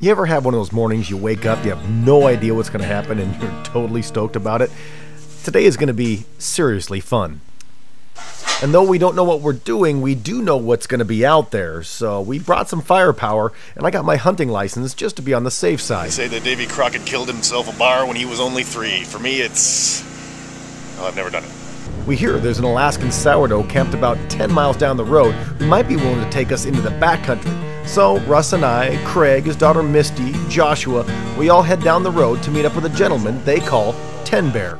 You ever have one of those mornings you wake up, you have no idea what's going to happen, and you're totally stoked about it? Today is going to be seriously fun. And though we don't know what we're doing, we do know what's going to be out there. So we brought some firepower, and I got my hunting license just to be on the safe side. They say that Davy Crockett killed himself a bar when he was only 3. For me, it's... well, I've never done it. We hear there's an Alaskan sourdough camped about 10 miles down the road who might be willing to take us into the backcountry. So Russ and I, Craig, his daughter Misty, Joshua, we all head down the road to meet up with a gentleman they call Ten Bear.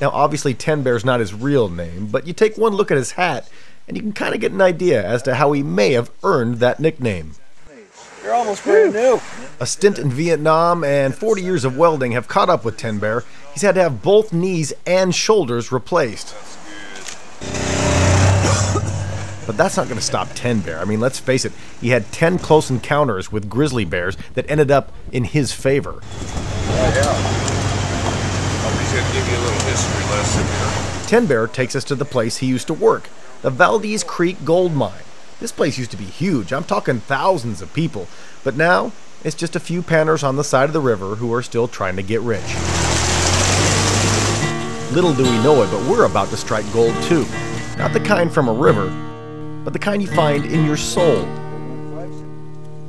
Now obviously Ten Bear's not his real name, but you take one look at his hat and you can kind of get an idea as to how he may have earned that nickname. You're almost brand new. A stint in Vietnam and 40 years of welding have caught up with Ten Bear. He's had to have both knees and shoulders replaced. But that's not going to stop Ten Bear. I mean, let's face it, he had 10 close encounters with grizzly bears that ended up in his favor. Somebody's going to give you a little history lesson here. Ten Bear takes us to the place he used to work, the Valdez Creek Gold Mine. This place used to be huge. I'm talking thousands of people. But now, it's just a few panners on the side of the river who are still trying to get rich. Little do we know it, but we're about to strike gold too. Not the kind from a river, but the kind you find in your soul.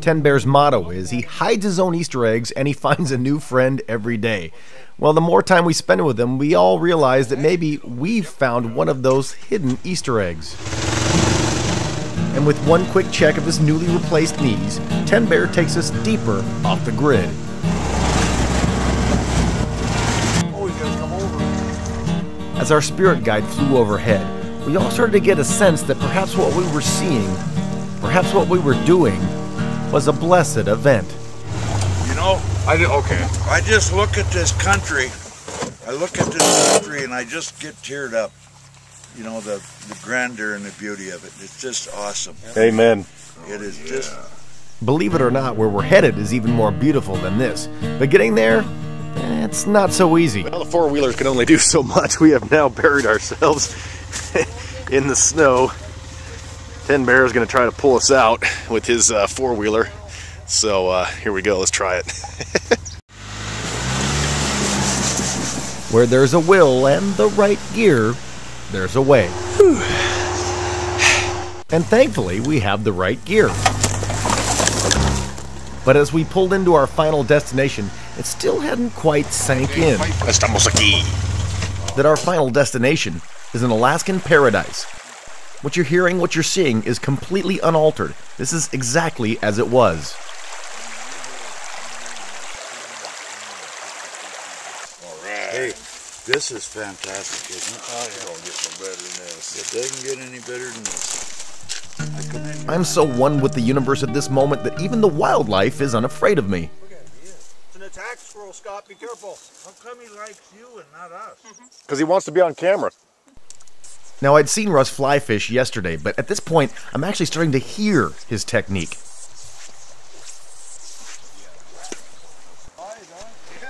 Ten Bear's motto is he hides his own Easter eggs and he finds a new friend every day. Well, the more time we spend with him, we all realize that maybe we've found one of those hidden Easter eggs. And with one quick check of his newly replaced knees, Ten Bear takes us deeper off the grid. As our spirit guide flew overhead, we all started to get a sense that perhaps what we were seeing, perhaps what we were doing, was a blessed event. You know, I just look at this country. I look at this country and I just get teared up. You know, the grandeur and the beauty of it. It's just awesome. Amen. It is just... Believe it or not, where we're headed is even more beautiful than this. But getting there, it's not so easy. Well, the four-wheelers can only do so much. We have now buried ourselves in the snow. Ten Bear is going to try to pull us out with his four-wheeler. So here we go. Let's try it. Where there's a will and the right gear, there's a way. And thankfully, we have the right gear. But as we pulled into our final destination, it still hadn't quite sank in Estamos aquí. that our final destination is an Alaskan paradise. What you're hearing, what you're seeing is completely unaltered. This is exactly as it was. Hey, this is fantastic, isn't it? Oh, yeah. Don't get no better than this. It doesn't get any better than this. I'm so one with the universe at this moment that even the wildlife is unafraid of me. It's an attack squirrel, Scott. Be careful. How come he likes you and not us? Because he wants to be on camera. Now, I'd seen Russ fly fish yesterday, but at this point, I'm actually starting to hear his technique.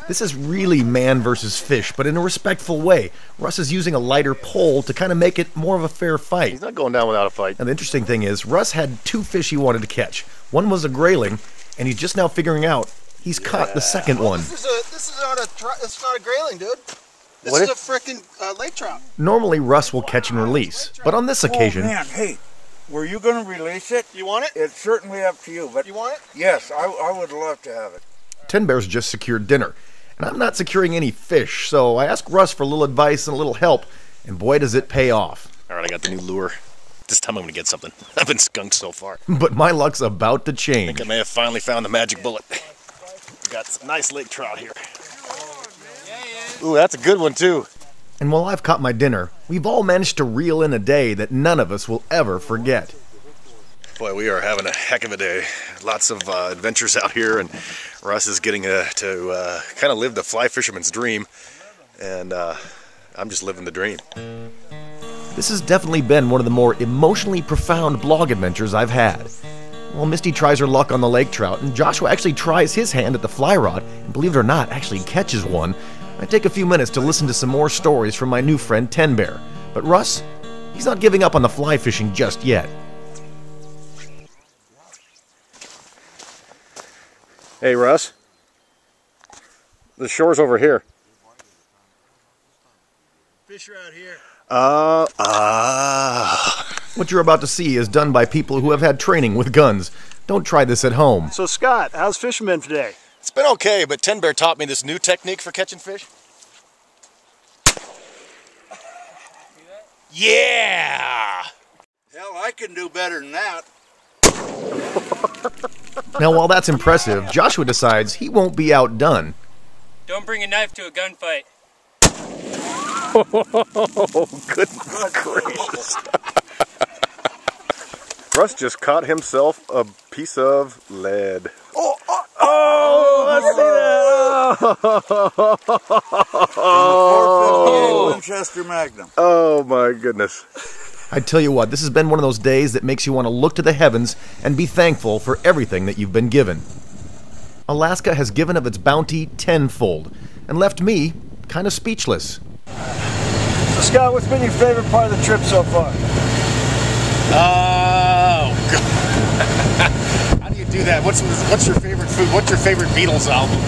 This is really man versus fish, but in a respectful way. Russ is using a lighter pole to kind of make it more of a fair fight. He's not going down without a fight. And the interesting thing is, Russ had 2 fish he wanted to catch. One was a grayling, and he's just now figuring out he's caught the second one. This is not a grayling, dude. This is a frickin' lake trout. Normally, Russ will catch and release, but on this occasion... Oh, man, hey, were you going to release it? You want it? It's certainly up to you, but... You want it? Yes, I would love to have it. Ten Bear's just secured dinner, and I'm not securing any fish, so I asked Russ for a little advice and a little help, and boy does it pay off. All right, I got the new lure. This time I'm going to get something. I've been skunked so far. But my luck's about to I change. think I may have finally found the magic bullet. Got some nice lake trout here. Ooh, that's a good one too. And while I've caught my dinner, we've all managed to reel in a day that none of us will ever forget. Boy, we are having a heck of a day. Lots of adventures out here, and Russ is getting to kind of live the fly fisherman's dream, and I'm just living the dream. This has definitely been one of the more emotionally profound blog adventures I've had. Well, Misty tries her luck on the lake trout, and Joshua actually tries his hand at the fly rod, and believe it or not, actually catches one. I take a few minutes to listen to some more stories from my new friend Ten Bear. But Russ, he's not giving up on the fly fishing just yet. Hey, Russ. The shore's over here. Fish are out here. What you're about to see is done by people who have had training with guns. Don't try this at home. So Scott, how's fisherman today? It's been okay, but Ten Bear taught me this new technique for catching fish. Yeah! Hell, I can do better than that. Now, while that's impressive, Joshua decides he won't be outdone. Don't bring a knife to a gunfight. Oh, goodness gracious. Russ just caught himself a piece of lead. Let's see that. Oh, Winchester Magnum. Oh, my goodness. I tell you what, this has been one of those days that makes you want to look to the heavens and be thankful for everything that you've been given. Alaska has given of its bounty tenfold and left me kind of speechless. So Scott, what's been your favorite part of the trip so far? Oh, God. How do you do that? What's your favorite food? What's your favorite Beatles album?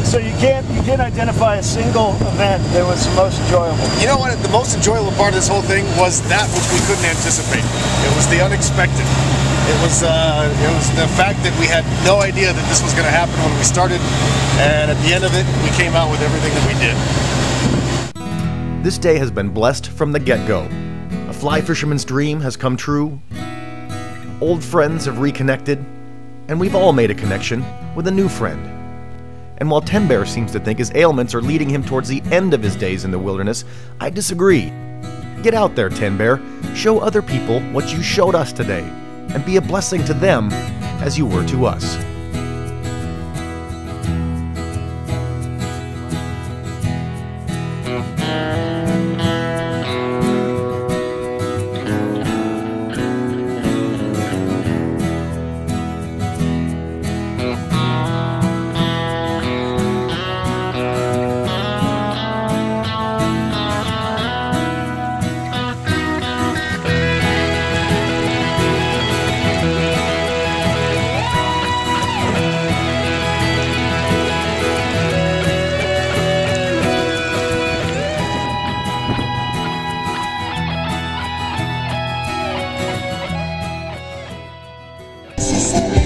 So you can't identify a single event that was the most enjoyable. You know what? The most enjoyable part of this whole thing was that which we couldn't anticipate. It was the unexpected. It was the fact that we had no idea that this was going to happen when we started, and at the end of it, we came out with everything that we did. This day has been blessed from the get-go. A fly fisherman's dream has come true. Old friends have reconnected, and we've all made a connection with a new friend. And while Ten Bear seems to think his ailments are leading him towards the end of his days in the wilderness, I disagree. Get out there, Ten Bear. Show other people what you showed us today, and be a blessing to them as you were to us. She said